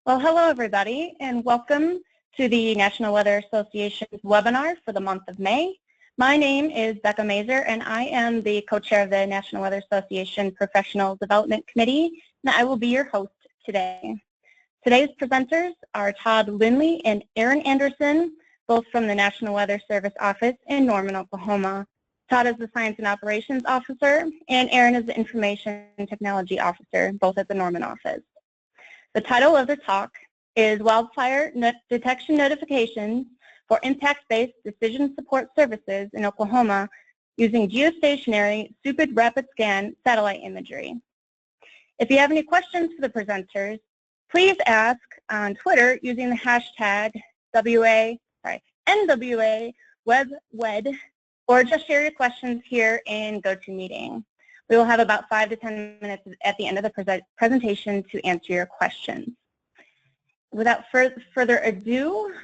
Well, hello everybody, and welcome to the National Weather Association's webinar for the month of May. My name is Becca Mazer, and I am the co-chair of the National Weather Association Professional Development Committee, and I will be your host today. Today's presenters are Todd Lindley and Aaron Anderson, both from the National Weather Service office in Norman, Oklahoma. Todd is the Science and Operations Officer, and Aaron is the Information Technology Officer, both at the Norman office. The title of the talk is Wildfire Detection Notifications for Impact-Based Decision Support Services in Oklahoma using Geostationary Super Rapid Scan Satellite Imagery. If you have any questions for the presenters, please ask on Twitter using the hashtag NWAWebWed, or just share your questions here in GoToMeeting. We will have about 5 to 10 minutes at the end of the presentation to answer your questions. Without further ado,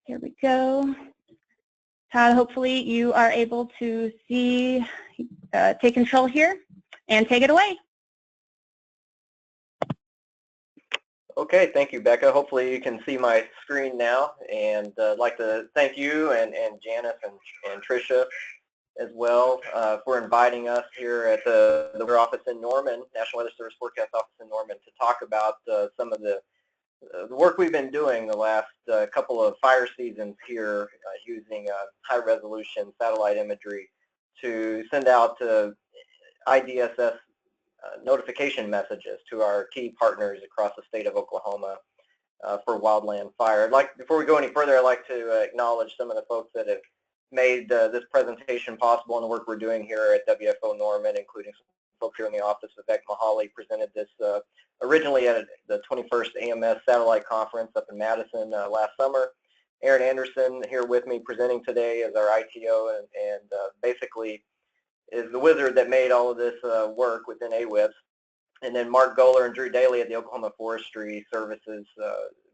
here we go. Todd, hopefully you are able to see, take control here and take it away. Okay, thank you, Becca. Hopefully you can see my screen now, and I'd like to thank you and Janice and Tricia as well for inviting us here at the weather office in Norman, National Weather Service Forecast Office in Norman, to talk about some of the work we've been doing the last couple of fire seasons here using high-resolution satellite imagery to send out IDSS notification messages to our key partners across the state of Oklahoma for wildland fire. Before we go any further, I'd like to acknowledge some of the folks that have made this presentation possible and the work we're doing here at WFO Norman, including some folks here in the office. Vivek Mahali presented this originally at the 21st AMS Satellite Conference up in Madison last summer. Aaron Anderson here with me presenting today as our ITO and basically is the wizard that made all of this work within AWIPS. And then Mark Goller and Drew Daly at the Oklahoma Forestry Services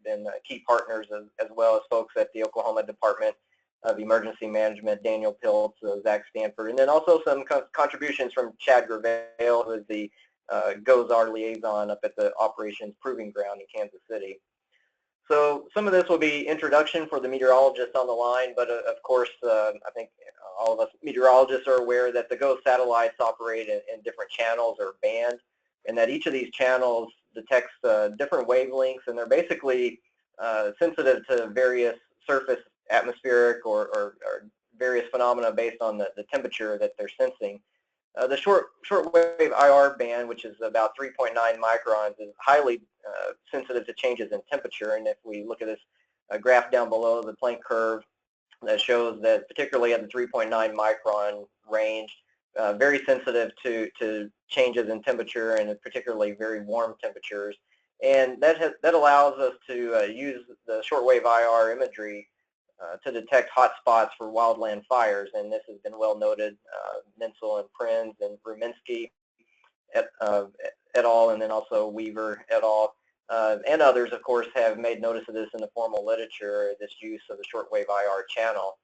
been key partners, as well as folks at the Oklahoma Department of Emergency Management, Daniel Piltz, Zach Stanford, and then also some contributions from Chad Gravale, who is the GOES-R liaison up at the Operations Proving Ground in Kansas City. So some of this will be introduction for the meteorologists on the line, but of course, I think all of us meteorologists are aware that the GOES satellites operate in different channels or bands, and that each of these channels detects different wavelengths, and they're basically sensitive to various surface atmospheric or various phenomena based on the temperature that they're sensing. The shortwave IR band, which is about 3.9 microns, is highly sensitive to changes in temperature. And if we look at this graph down below, the Planck curve, that shows that particularly at the 3.9 micron range, very sensitive to changes in temperature, and particularly very warm temperatures. And that allows us to use the shortwave IR imagery to detect hot spots for wildland fires, and this has been well noted. Mensel and Prinz and Ruminski et al., and then also Weaver et al., and others, of course, have made notice of this in the formal literature, this use of the shortwave IR channel.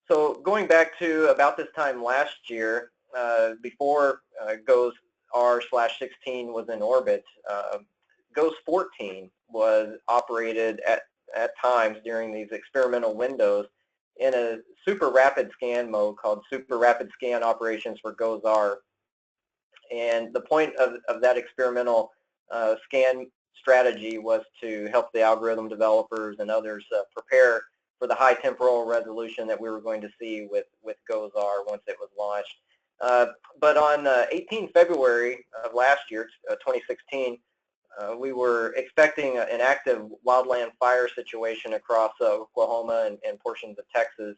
So going back to about this time last year, before GOES-R/16 was in orbit, GOES-14 was operated at times during these experimental windows in a super rapid scan mode called Super Rapid Scan Operations for GOES-R. And the point of that experimental scan strategy was to help the algorithm developers and others prepare for the high temporal resolution that we were going to see with GOES-R once it was launched. But on 18 February of last year, 2016, we were expecting an active wildland fire situation across Oklahoma and portions of Texas,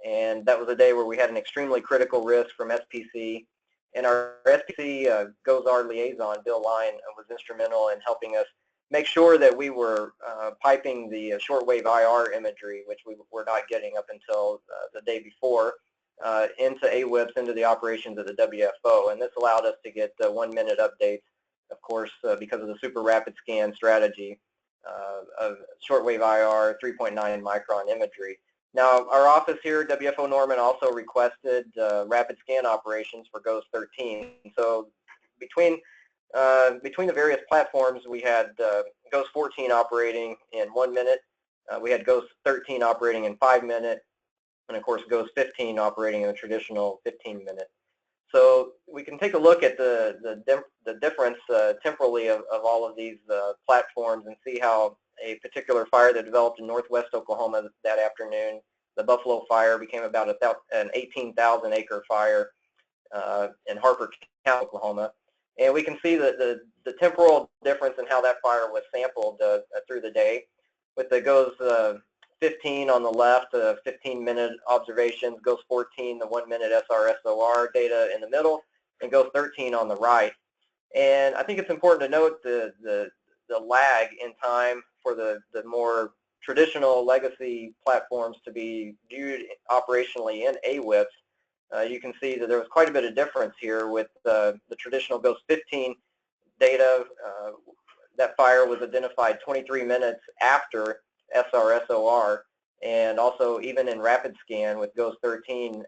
and that was a day where we had an extremely critical risk from SPC, and our SPC GOES-R liaison, Bill Line, was instrumental in helping us make sure that we were piping the shortwave IR imagery, which we were not getting up until the day before, into AWIPS, into the operations of the WFO, and this allowed us to get 1-minute updates, of course, because of the super rapid scan strategy of shortwave IR 3.9 micron imagery. Now, our office here at WFO Norman also requested rapid scan operations for GOES-13. So between between the various platforms, we had Ghost 14 operating in 1 minute. We had Ghost 13 operating in 5 minutes, and of course Ghost 15 operating in the traditional 15 minute. So we can take a look at the difference temporally of all of these platforms and see how a particular fire that developed in northwest Oklahoma that afternoon, the Buffalo Fire, became about an 18,000 acre fire in Harper County, Oklahoma. And we can see the temporal difference in how that fire was sampled through the day, with the Ghost 15 on the left, 15-minute observations, Ghost 14, the 1-minute SRSOR data in the middle, and Ghost 13 on the right. And I think it's important to note the lag in time for the more traditional legacy platforms to be viewed operationally in AWIPS. You can see that there was quite a bit of difference here with the traditional Ghost 15 data. That fire was identified 23 minutes after SRSOR, and also even in rapid scan with Ghost 13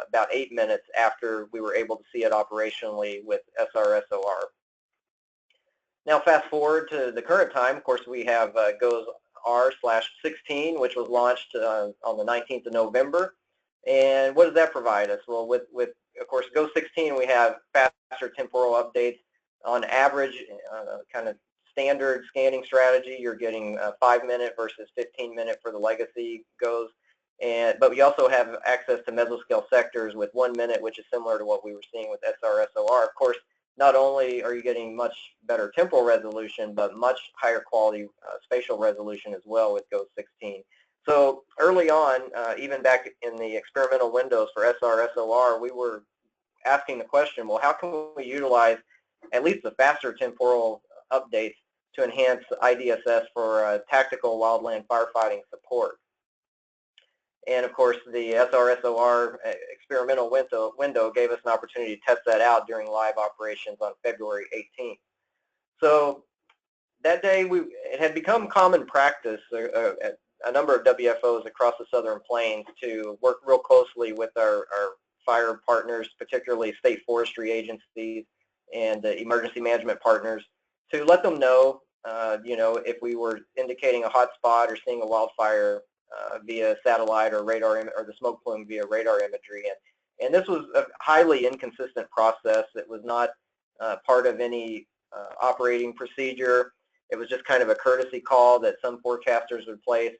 about 8 minutes after we were able to see it operationally with SRSOR. Now fast forward to the current time. Of course, we have Ghost R/16, which was launched on the 19th of November. And what does that provide us? Well, with of course Ghost 16, we have faster temporal updates. On average, kind of standard scanning strategy, you're getting 5-minute versus 15-minute for the legacy Ghost. But we also have access to mesoscale sectors with 1 minute, which is similar to what we were seeing with SRSOR. Of course, not only are you getting much better temporal resolution, but much higher quality spatial resolution as well with Ghost 16. So early on, even back in the experimental windows for SRSOR, we were asking the question, well, how can we utilize at least the faster temporal updates to enhance IDSS for tactical wildland firefighting support? And of course, the SRSOR experimental window gave us an opportunity to test that out during live operations on February 18th. So that day, it had become common practice at a number of WFOs across the Southern Plains to work real closely with our fire partners, particularly state forestry agencies and emergency management partners, to let them know, if we were indicating a hot spot or seeing a wildfire via satellite or radar, or the smoke plume via radar imagery. And this was a highly inconsistent process. It was not part of any operating procedure. It was just kind of a courtesy call that some forecasters would place,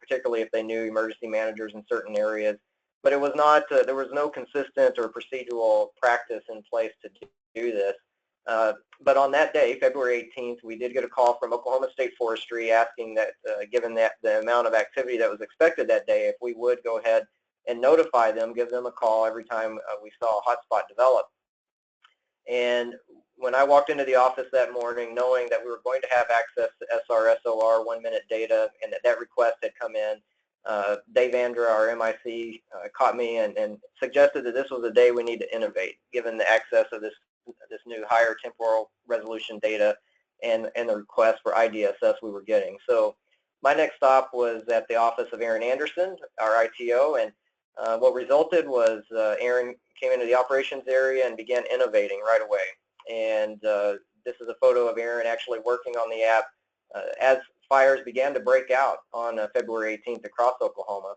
particularly if they knew emergency managers in certain areas. But it was not, there was no consistent or procedural practice in place to do this. But on that day, February 18th, we did get a call from Oklahoma State Forestry asking that, given that the amount of activity that was expected that day, if we would go ahead and notify them, give them a call every time we saw a hotspot develop. And when I walked into the office that morning, knowing that we were going to have access to SRSOR 1-minute data and that request had come in, Dave Andra, our MIC, caught me and suggested that this was a day we need to innovate, given the access of this new higher temporal resolution data and the request for IDSS we were getting. So my next stop was at the office of Aaron Anderson, our ITO, and what resulted was Aaron came into the operations area and began innovating right away. And this is a photo of Aaron actually working on the app as fires began to break out on February 18th across Oklahoma.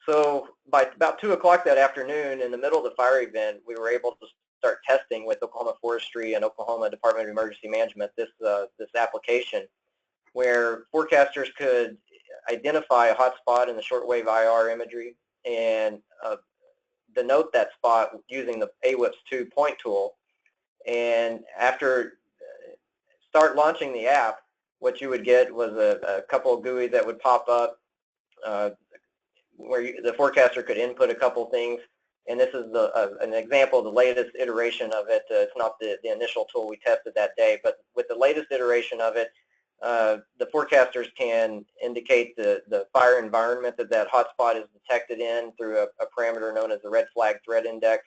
So by about 2 o'clock that afternoon, in the middle of the fire event, we were able to start testing with Oklahoma Forestry and Oklahoma Department of Emergency Management this application, where forecasters could identify a hot spot in the shortwave IR imagery and denote that spot using the AWIPS 2 point tool. And after start launching the app, what you would get was a couple of GUIs that would pop up where the forecaster could input a couple things. And this is an example of the latest iteration of it. It's not the initial tool we tested that day, but with the latest iteration of it, the forecasters can indicate the fire environment that hotspot is detected in through a parameter known as the red flag threat index,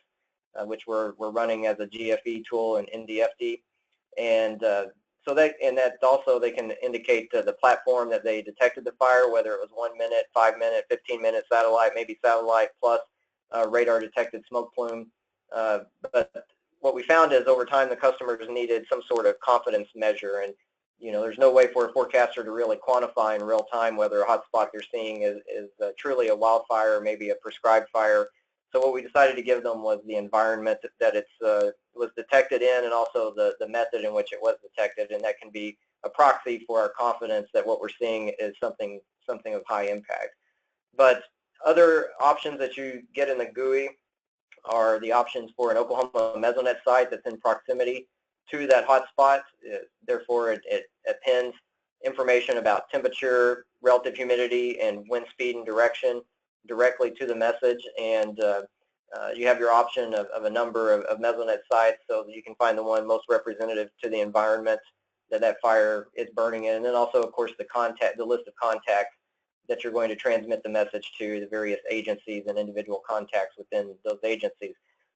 which we're running as a GFE tool in NDFD. And so that also they can indicate the platform that they detected the fire, whether it was 1 minute, 5 minute, 15-minute satellite, maybe satellite plus radar detected smoke plume. But what we found is over time the customers needed some sort of confidence measure, and there's no way for a forecaster to really quantify in real time whether a hotspot they're seeing is truly a wildfire or maybe a prescribed fire. So what we decided to give them was the environment that it was detected in, and also the method in which it was detected, and that can be a proxy for our confidence that what we're seeing is something of high impact. But other options that you get in the GUI are the options for an Oklahoma Mesonet site that's in proximity to that hotspot. Therefore, it appends information about temperature, relative humidity, and wind speed and direction directly to the message. And you have your option of a number of Mesonet sites so that you can find the one most representative to the environment that fire is burning in. And then also, of course, the list of contacts that you're going to transmit the message to, the various agencies and individual contacts within those agencies.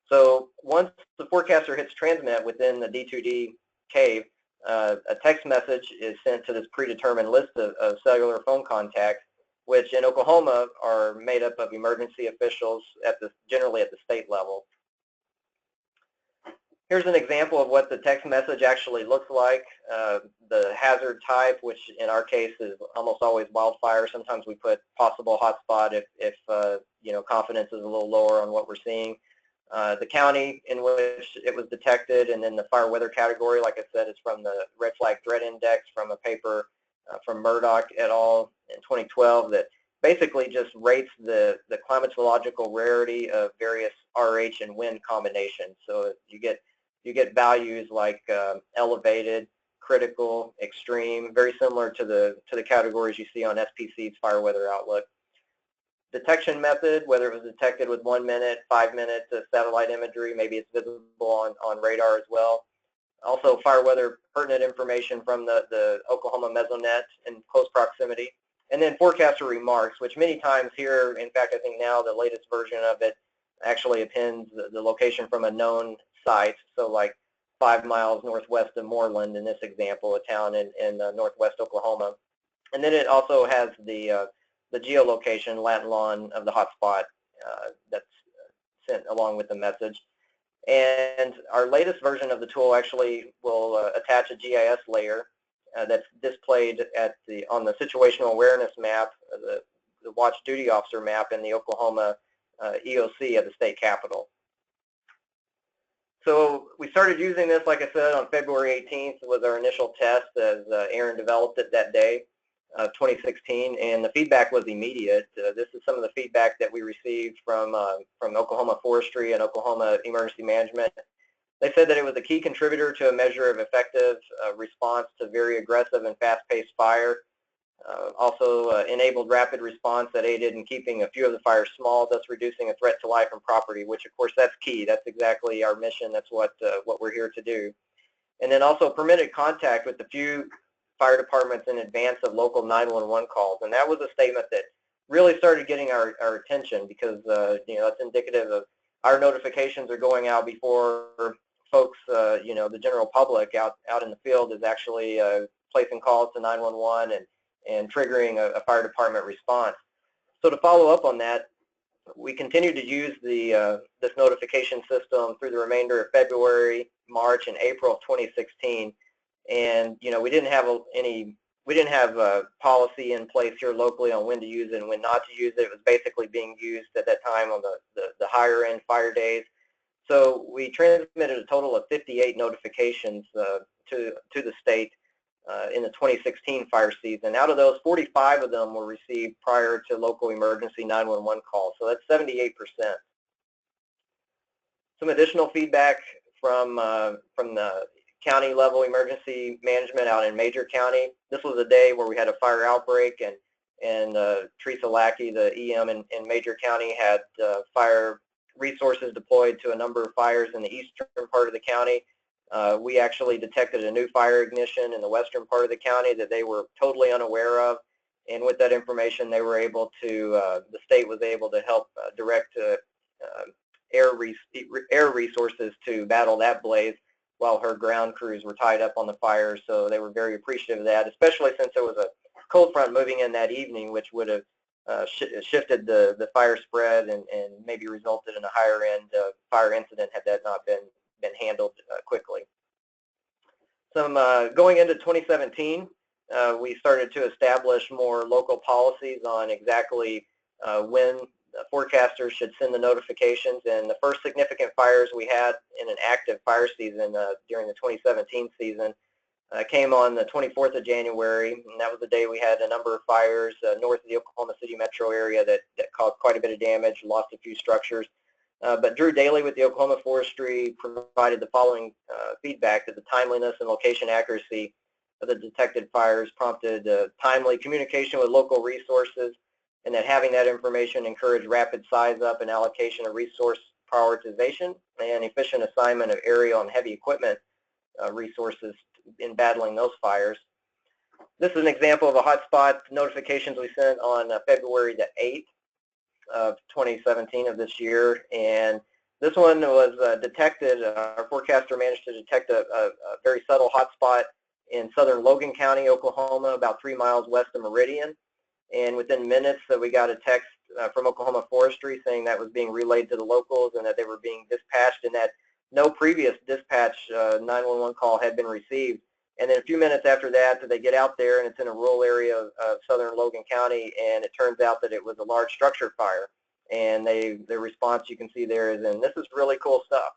So once the forecaster hits transmit within the D2D cave, a text message is sent to this predetermined list of cellular phone contacts, which in Oklahoma are made up of emergency officials generally at the state level. Here's an example of what the text message actually looks like. The hazard type, which in our case is almost always wildfire. Sometimes we put possible hotspot if confidence is a little lower on what we're seeing. The county in which it was detected, and then the fire weather category, like I said, is from the Red Flag Threat Index from a paper from Murdoch et al. In 2012 that basically just rates the climatological rarity of various RH and wind combinations. So you get values like elevated, critical, extreme, very similar to the categories you see on SPC's Fire Weather Outlook. Detection method, whether it was detected with 1 minute, 5 minutes of satellite imagery, maybe it's visible on radar as well. Also, fire weather pertinent information from the Oklahoma Mesonet in close proximity. And then forecaster remarks, which many times here, in fact, I think now the latest version of it actually appends the location from a known site. So like 5 miles northwest of Moreland in this example, a town in northwest Oklahoma. And then it also has the geolocation, Latin lawn of the hotspot that's sent along with the message. And our latest version of the tool actually will attach a GIS layer that's displayed on the situational awareness map, the watch duty officer map in the Oklahoma EOC at the state capitol. So we started using this, like I said, on February 18th was our initial test as Aaron developed it that day of 2016, and the feedback was immediate. This is some of the feedback that we received from Oklahoma Forestry and Oklahoma Emergency Management. They said that it was a key contributor to a measure of effective response to very aggressive and fast-paced fire. Also enabled rapid response that aided in keeping a few of the fires small, thus reducing a threat to life and property, which of course that's key. That's exactly our mission. That's what we're here to do. And then also permitted contact with the few fire departments in advance of local 911 calls. And that was a statement that really started getting our attention because it's indicative of our notifications are going out before folks, the general public out in the field is actually placing calls to 911 and triggering a fire department response. So to follow up on that, we continued to use this notification system through the remainder of February, March, and April of 2016. And we didn't have a policy in place here locally on when to use it and when not to use it. It was basically being used at that time on the higher end fire days. So we transmitted a total of 58 notifications to the state in the 2016 fire season. Out of those, 45 of them were received prior to local emergency 911 calls. So that's 78%. Some additional feedback from the county level emergency management out in Major County. This was a day where we had a fire outbreak, and Teresa Lackey, the EM in Major County, had fire resources deployed to a number of fires in the eastern part of the county. We actually detected a new fire ignition in the western part of the county that they were totally unaware of, and with that information they were able to, the state was able to help direct air resources to battle that blaze while her ground crews were tied up on the fire. So they were very appreciative of that, especially since there was a cold front moving in that evening, which would have shifted the fire spread and maybe resulted in a higher end fire incident had that not been been handled quickly. Going into 2017, we started to establish more local policies on exactly when forecasters should send the notifications. And the first significant fires we had in an active fire season during the 2017 season came on the 24th of January, and that was the day we had a number of fires north of the Oklahoma City metro area that caused quite a bit of damage, lost a few structures. But Drew Daly with the Oklahoma Forestry provided the following feedback that the timeliness and location accuracy of the detected fires prompted timely communication with local resources, and that having that information encouraged rapid size up and allocation of resource prioritization and efficient assignment of aerial and heavy equipment resources in battling those fires. This is an example of a hotspot notifications we sent on February the 8th of 2017 of this year, and this one was detected. Our forecaster managed to detect a very subtle hotspot in southern Logan County, Oklahoma, about 3 miles west of Meridian. And within minutes, we got a text from Oklahoma Forestry saying that was being relayed to the locals and that they were being dispatched, and that no previous dispatch 911 call had been received. And then a few minutes after that, they get out there, and it's in a rural area of southern Logan County, and it turns out that it was a large structure fire. And the response you can see there is, and this is really cool stuff.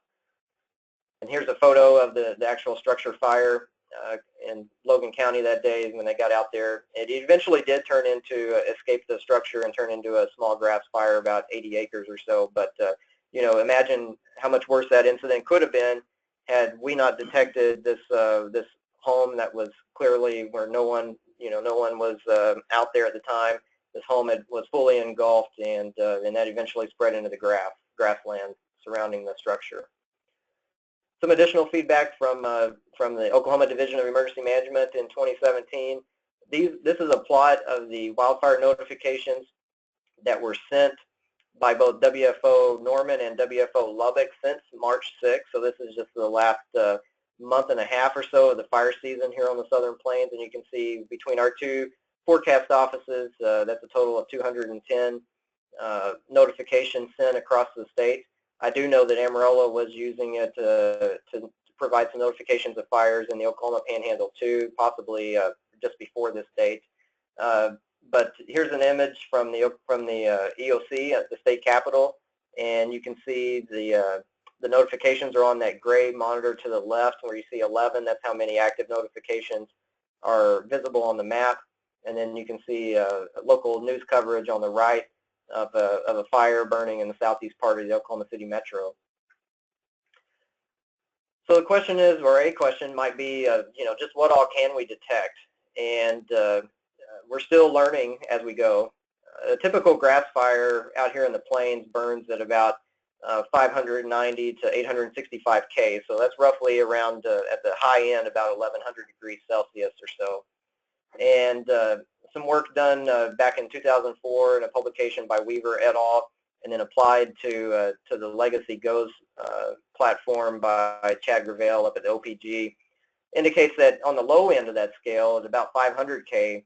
And here's a photo of the actual structure fire in Logan County that day when they got out there. It eventually did turn into, escape the structure and turn into a small grass fire, about 80 acres or so. But, you know, imagine how much worse that incident could have been had we not detected this this home that was clearly where no one was out there at the time. This home was fully engulfed, and that eventually spread into the grassland surrounding the structure. Some additional feedback from the Oklahoma Division of Emergency Management in 2017. This is a plot of the wildfire notifications that were sent by both WFO Norman and WFO Lubbock since March 6th. So this is just the last month and a half or so of the fire season here on the Southern Plains, and you can see between our two forecast offices, that's a total of 210 notifications sent across the state. I do know that Amarillo was using it to provide some notifications of fires in the Oklahoma Panhandle too, possibly just before this date. But here's an image from the EOC at the state capitol, and you can see the notifications are on that gray monitor to the left where you see 11. That's how many active notifications are visible on the map. And then you can see local news coverage on the right of a fire burning in the southeast part of the Oklahoma City metro. So the question is, or a question might be, you know, just what all can we detect? And we're still learning as we go. A typical grass fire out here in the plains burns at about 590 to 865 K. So that's roughly around, at the high end, about 1100 degrees Celsius or so. And some work done back in 2004 in a publication by Weaver et al. And then applied to the Legacy GOES platform by Chad Gravel up at the OPG indicates that on the low end of that scale is about 500 K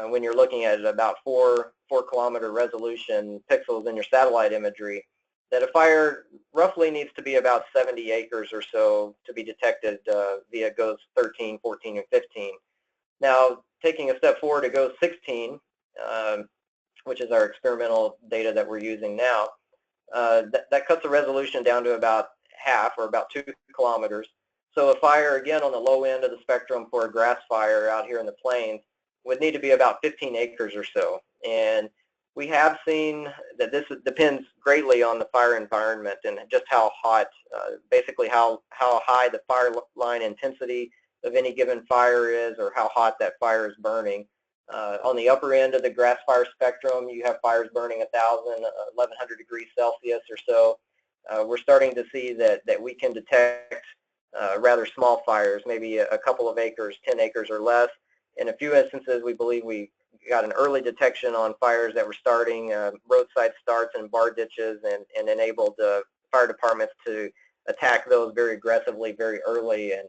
when you're looking at about 4 kilometer resolution pixels in your satellite imagery, that a fire roughly needs to be about 70 acres or so to be detected via GOES 13, 14, and 15. Now, taking a step forward to GOES 16, which is our experimental data that we're using now, that cuts the resolution down to about half, or about 2 kilometers. So a fire, again, on the low end of the spectrum for a grass fire out here in the plains would need to be about 15 acres or so. And we have seen that this depends greatly on the fire environment and just how hot, basically how high the fire line intensity of any given fire is, or how hot that fire is burning. On the upper end of the grass fire spectrum, you have fires burning 1,000, 1,100 degrees Celsius or so. We're starting to see that we can detect rather small fires, maybe a couple of acres, 10 acres or less. In a few instances, we believe we got an early detection on fires that were starting roadside starts and bar ditches, and enabled fire departments to attack those very aggressively, very early, and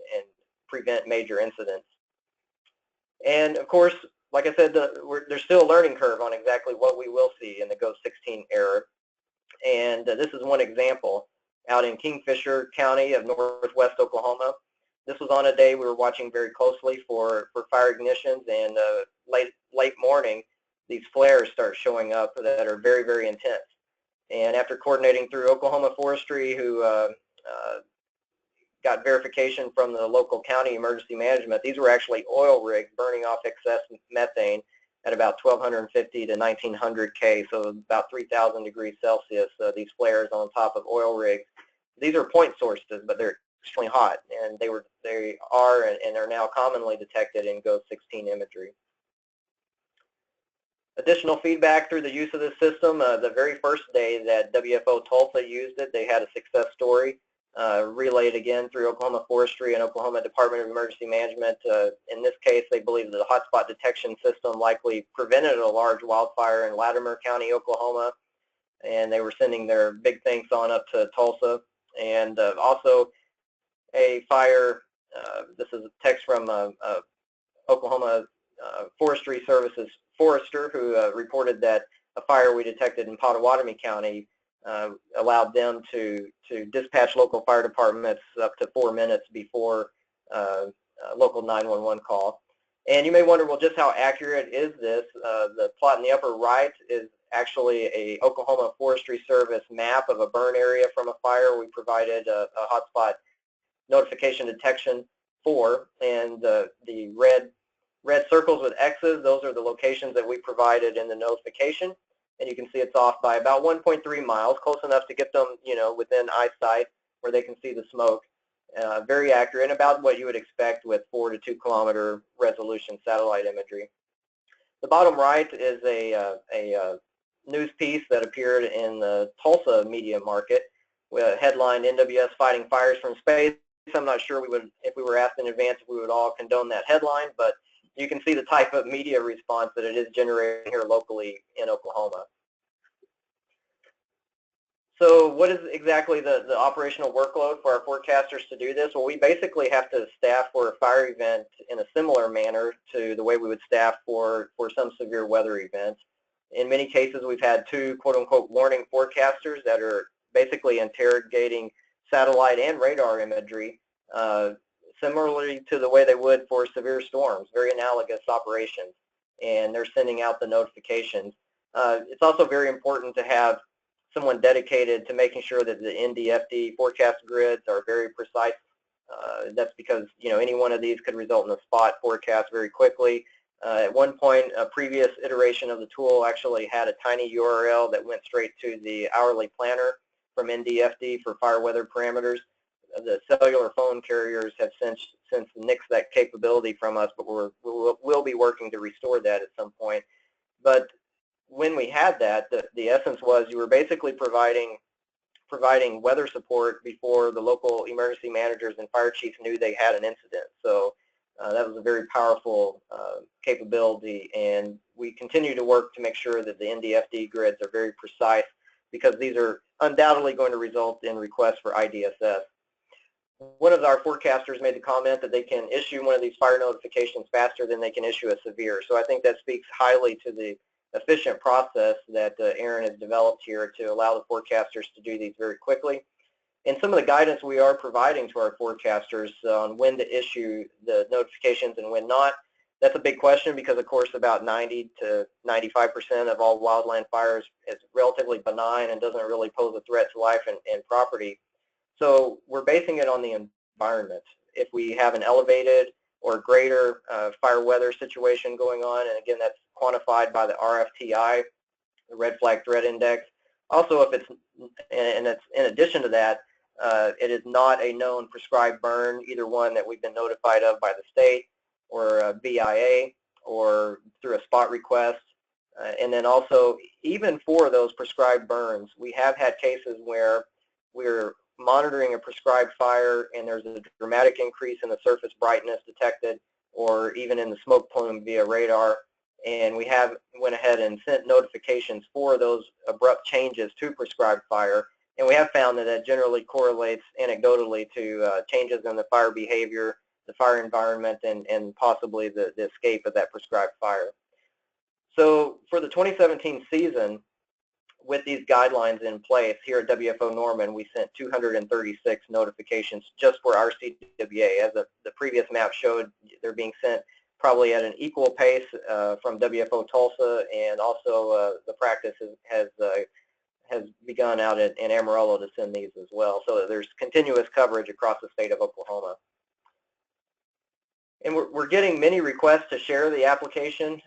prevent major incidents. And of course, like I said, there's still a learning curve on exactly what we will see in the GOES 16 era. And this is one example. out in Kingfisher County of northwest Oklahoma. This was on a day we were watching very closely for fire ignitions, and late morning, these flares start showing up that are very, very intense. And after coordinating through Oklahoma Forestry, who got verification from the local county emergency management, these were actually oil rigs burning off excess methane at about 1,250 to 1,900 K, so about 3,000 degrees Celsius, these flares on top of oil rigs. These are point sources, but they're extremely hot, and they are and are now commonly detected in GOES 16 imagery. Additional feedback through the use of this system, the very first day that WFO Tulsa used it, they had a success story relayed again through Oklahoma Forestry and Oklahoma Department of Emergency Management. In this case, they believe that the hotspot detection system likely prevented a large wildfire in Latimer County, Oklahoma, and they were sending their big thanks on up to Tulsa. And also a fire, this is a text from Oklahoma Forestry Services forester who reported that a fire we detected in Pottawatomie County allowed them to dispatch local fire departments up to 4 minutes before local 911 call. And you may wonder, well, just how accurate is this? The plot in the upper right is actually a Oklahoma Forestry Service map of a burn area from a fire we provided a hotspot notification detection for, and the red circles with X's, those are the locations that we provided in the notification. And you can see it's off by about 1.3 miles, close enough to get them, within eyesight where they can see the smoke. Very accurate, and about what you would expect with 4 to 2 kilometer resolution satellite imagery. The bottom right is a news piece that appeared in the Tulsa media market, headlined "NWS Fighting Fires from Space." I'm not sure if we were asked in advance if we would all condone that headline, but you can see the type of media response that it is generating here locally in Oklahoma. So what is exactly the operational workload for our forecasters to do this? Well, we basically have to staff for a fire event in a similar manner to the way we would staff for some severe weather events. In many cases, we've had 2 quote-unquote warning forecasters that are basically interrogating satellite and radar imagery, similarly to the way they would for severe storms, very analogous operations, and they're sending out the notifications. It's also very important to have someone dedicated to making sure that the NDFD forecast grids are very precise. That's because any one of these could result in a spot forecast very quickly. At one point, a previous iteration of the tool actually had a tiny URL that went straight to the hourly planner from NDFD for fire weather parameters. The cellular phone carriers have since nixed that capability from us, but we'll be working to restore that at some point. But when we had that, the essence was you were basically providing weather support before the local emergency managers and fire chiefs knew they had an incident. So that was a very powerful capability, and we continue to work to make sure that the NDFD grids are very precise, because these are undoubtedly going to result in requests for IDSS. One of our forecasters made the comment that they can issue one of these fire notifications faster than they can issue a severe. So I think that speaks highly to the efficient process that Aaron has developed here to allow the forecasters to do these very quickly. And some of the guidance we are providing to our forecasters on when to issue the notifications and when not, that's a big question, because of course about 90 to 95% of all wildland fires is relatively benign and doesn't really pose a threat to life and property. So we're basing it on the environment. If we have an elevated or greater fire weather situation going on, and again, that's quantified by the RFTI, the Red Flag Threat Index. Also, if it's in addition to that, it is not a known prescribed burn, either one that we've been notified of by the state or a BIA or through a spot request. And then also, even for those prescribed burns, we have had cases where we're monitoring a prescribed fire and there's a dramatic increase in the surface brightness detected, or even in the smoke plume via radar, and we went ahead and sent notifications for those abrupt changes to prescribed fire, and we have found that that generally correlates anecdotally to changes in the fire behavior, the fire environment, and possibly the escape of that prescribed fire. So for the 2017 season, with these guidelines in place, here at WFO Norman, we sent 236 notifications just for our CWA. As the previous map showed, they're being sent probably at an equal pace from WFO Tulsa, and also the practice has begun out in Amarillo to send these as well. So there's continuous coverage across the state of Oklahoma. And we're getting many requests to share the application.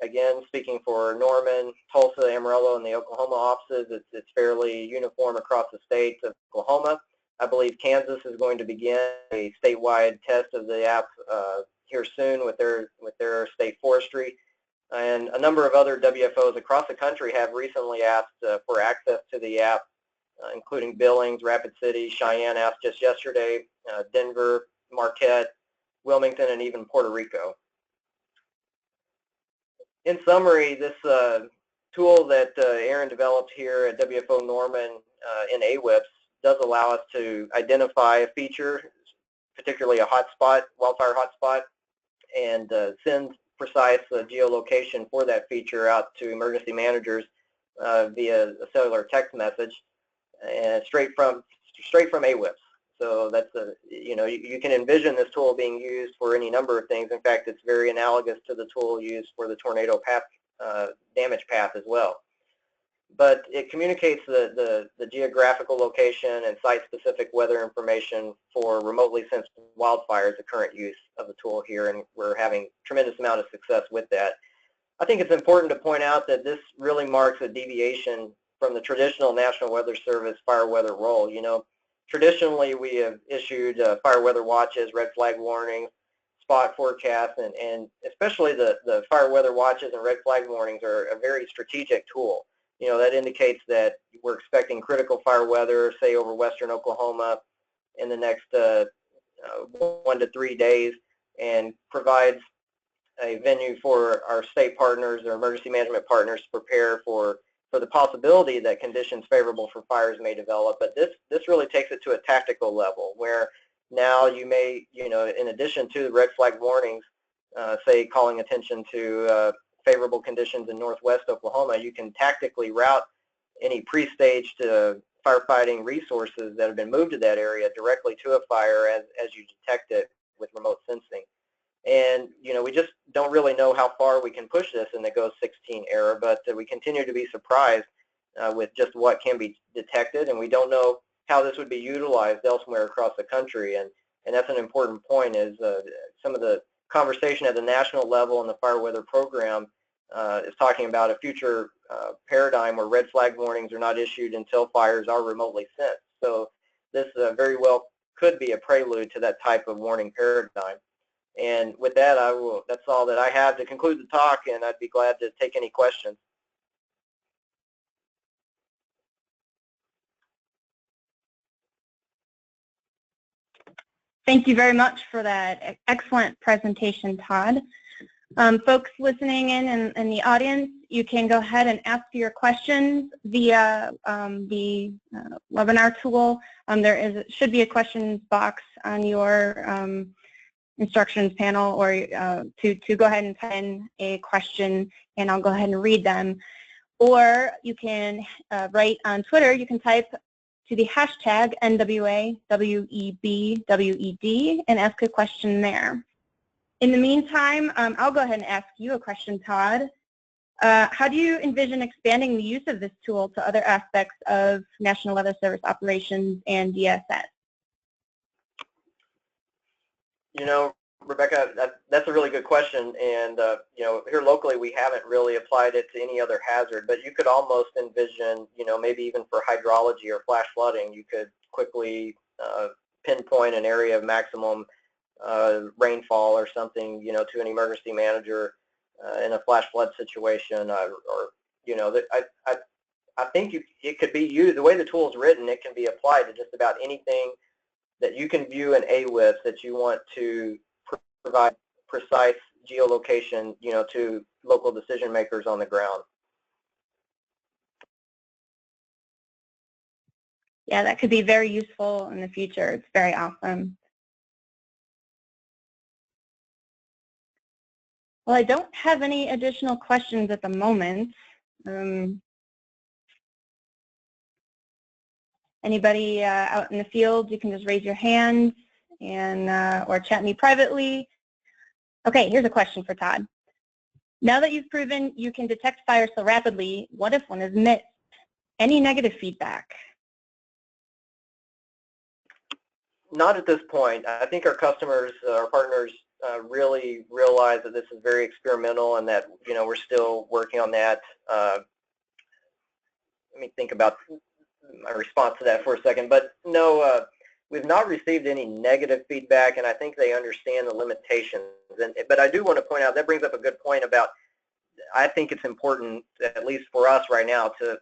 Again, speaking for Norman, Tulsa, Amarillo, and the Oklahoma offices, it's fairly uniform across the state of Oklahoma. I believe Kansas is going to begin a statewide test of the app here soon with their state forestry. And a number of other WFOs across the country have recently asked for access to the app, including Billings, Rapid City, Cheyenne asked just yesterday, Denver, Marquette, Wilmington, and even Puerto Rico. In summary, this tool that Aaron developed here at WFO Norman in AWIPS does allow us to identify a feature, particularly a hotspot, wildfire hotspot, and send precise geolocation for that feature out to emergency managers via a cellular text message, and straight from AWIPS. So that's you can envision this tool being used for any number of things. In fact, it's very analogous to the tool used for the tornado path damage path as well. But it communicates the geographical location and site-specific weather information for remotely sensed wildfires, the current use of the tool here, and we're having tremendous amount of success with that. I think it's important to point out that this really marks a deviation from the traditional National Weather Service fire weather role. Traditionally, we have issued fire weather watches, red flag warnings, spot forecasts, and especially the fire weather watches and red flag warnings are a very strategic tool. That indicates that we're expecting critical fire weather, say over western Oklahoma in the next 1 to 3 days, and provides a venue for our state partners or emergency management partners to prepare for the possibility that conditions favorable for fires may develop. But this really takes it to a tactical level where now you may, in addition to the red flag warnings, say calling attention to favorable conditions in northwest Oklahoma, you can tactically route any pre-staged firefighting resources that have been moved to that area directly to a fire as you detect it with remote sensing. And, we just don't really know how far we can push this in the GO 16 era, but we continue to be surprised with just what can be detected, and we don't know how this would be utilized elsewhere across the country. And that's an important point, is some of the conversation at the national level in the fire weather program is talking about a future paradigm where red flag warnings are not issued until fires are remotely sensed. So this very well could be a prelude to that type of warning paradigm. And with that, that's all that I have to conclude the talk, and I'd be glad to take any questions. Thank you very much for that excellent presentation, Todd. Folks listening in the audience, you can go ahead and ask your questions via the webinar tool. There should be a questions box on your instructions panel, or to go ahead and type in a question, and I'll go ahead and read them. Or you can write on Twitter. You can type to the hashtag NWAWEBWED and ask a question there. In the meantime, I'll go ahead and ask you a question, Todd. How do you envision expanding the use of this tool to other aspects of National Weather Service operations and DSS? Rebecca, that's a really good question, and here locally we haven't really applied it to any other hazard, but you could almost envision, maybe even for hydrology or flash flooding, you could quickly pinpoint an area of maximum rainfall or something, to an emergency manager in a flash flood situation, I think it could be used, the way the tool is written, it can be applied to just about anything that you can view in AWIPS that you want to provide precise geolocation, to local decision makers on the ground. Yeah, that could be very useful in the future. It's very awesome. Well, I don't have any additional questions at the moment. Anybody out in the field, you can just raise your hand and or chat me privately. Okay, here's a question for Todd. Now that you've proven you can detect fire so rapidly, what if one is missed? Any negative feedback? Not at this point. I think our customers, our partners, really realize that this is very experimental and that we're still working on that. Let me think about my response to that for a second. But no, we've not received any negative feedback, and I think they understand the limitations. But I do want to point out, that brings up a good point about, I think it's important, at least for us right now, to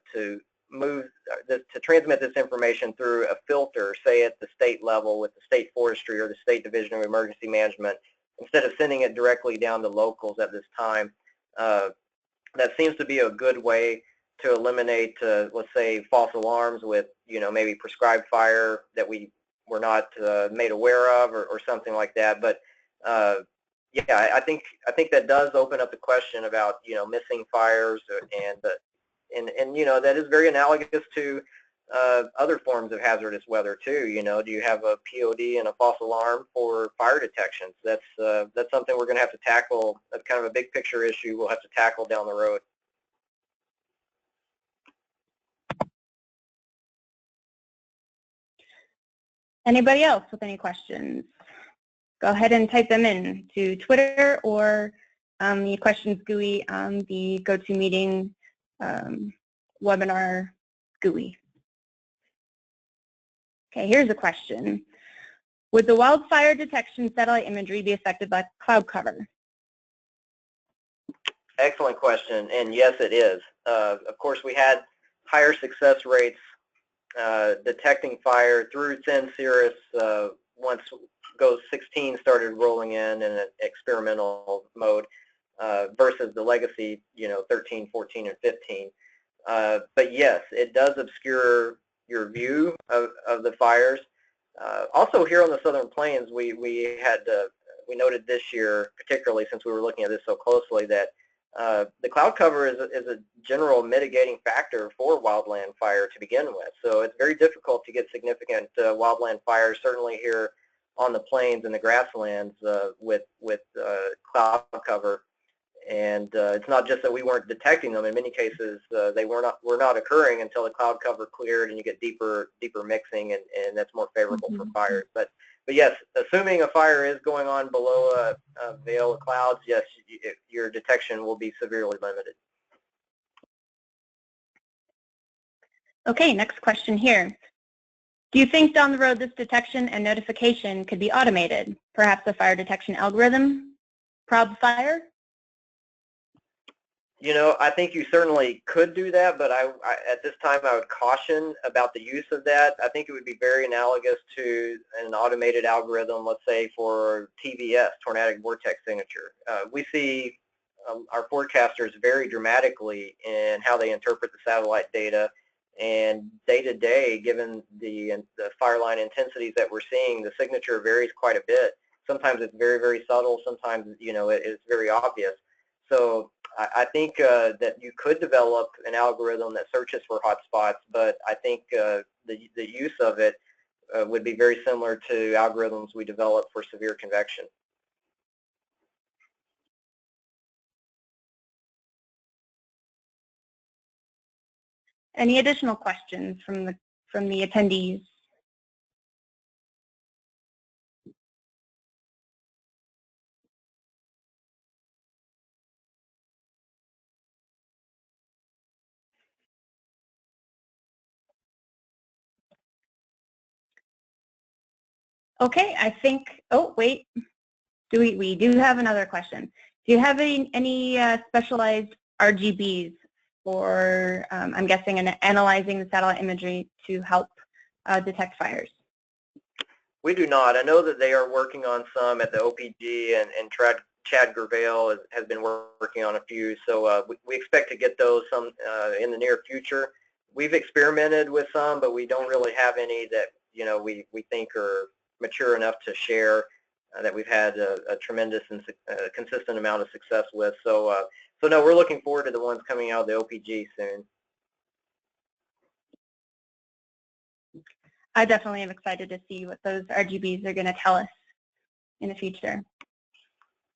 transmit this information through a filter, say at the state level with the state forestry or the state division of emergency management, instead of sending it directly down to locals at this time. That seems to be a good way to eliminate, let's say, false alarms with, maybe prescribed fire that we were not made aware of, or something like that. But yeah, I think that does open up the question about missing fires, and that is very analogous to other forms of hazardous weather too. Do you have a POD and a false alarm for fire detections? That's something we're going to have to tackle. That's kind of a big picture issue we'll have to tackle down the road. Anybody else with any questions? Go ahead and type them in to Twitter or the questions GUI on the GoToMeeting webinar GUI. Okay, here's a question. Would the wildfire detection satellite imagery be affected by cloud cover? Excellent question, and yes, it is. Of course, we had higher success rates detecting fire through thin cirrus once GOES 16 started rolling in an experimental mode versus the legacy, 13, 14, and 15. But yes, it does obscure your view of the fires. Also, here on the Southern Plains, we noted this year, particularly since we were looking at this so closely, that the cloud cover is a general mitigating factor for wildland fire to begin with. So it's very difficult to get significant wildland fires, certainly here on the plains and the grasslands with cloud cover. And it's not just that we weren't detecting them. In many cases, they were not occurring until the cloud cover cleared and you get deeper mixing, and that's more favorable for fires. But yes, assuming a fire is going on below a veil of clouds, yes, your detection will be severely limited. Okay, next question here. Do you think down the road this detection and notification could be automated? Perhaps a fire detection algorithm? Prob fire? I think you certainly could do that, but at this time I would caution about the use of that. I think it would be very analogous to an automated algorithm, let's say for TVS, tornadic vortex signature. We see our forecasters vary dramatically in how they interpret the satellite data, and day to day, given the fire line intensities that we're seeing, the signature varies quite a bit. Sometimes it's very, very subtle. Sometimes, it's very obvious. So I think that you could develop an algorithm that searches for hotspots, but I think the use of it would be very similar to algorithms we develop for severe convection. Any additional questions from the attendees? Okay, I think, oh wait, we do have another question. Do you have any specialized RGBs for, I'm guessing, analyzing the satellite imagery to help detect fires? We do not. I know that they are working on some at the OPG, and Chad Gervale has been working on a few, so we expect to get those some in the near future. We've experimented with some, but we don't really have any that we think are mature enough to share, that we've had a tremendous and consistent amount of success with. So no, we're looking forward to the ones coming out of the OPG soon. I definitely am excited to see what those RGBs are going to tell us in the future.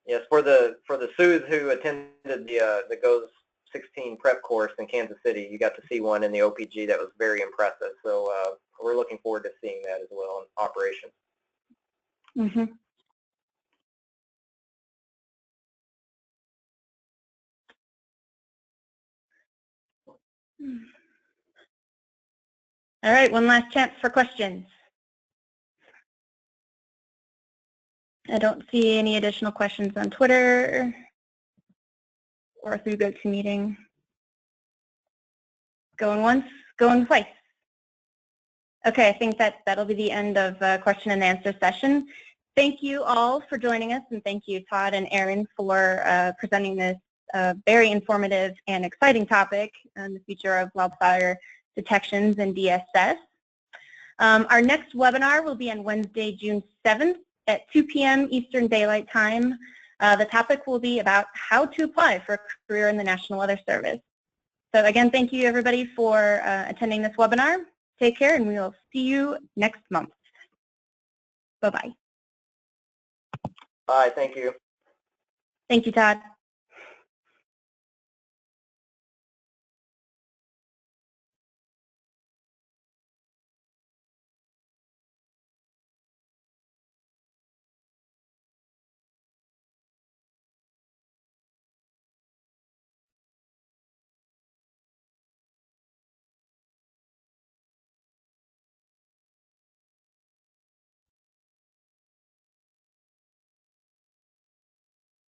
Yes, for the Sioux who attended the GOES 16 prep course in Kansas City, you got to see one in the OPG that was very impressive. So we're looking forward to seeing that as well in operation. Mm-hmm. All right, one last chance for questions. I don't see any additional questions on Twitter or through GoToMeeting. Going once, going twice. Okay, I think that'll be the end of question and answer session. Thank you all for joining us, and thank you, Todd and Aaron, for presenting this very informative and exciting topic on the future of wildfire detections and DSS. Our next webinar will be on Wednesday, June 7th at 2 p.m. Eastern Daylight Time. The topic will be about how to apply for a career in the National Weather Service. So again, thank you everybody for attending this webinar. Take care, and we will see you next month. Bye-bye. Bye, thank you. Thank you, Todd.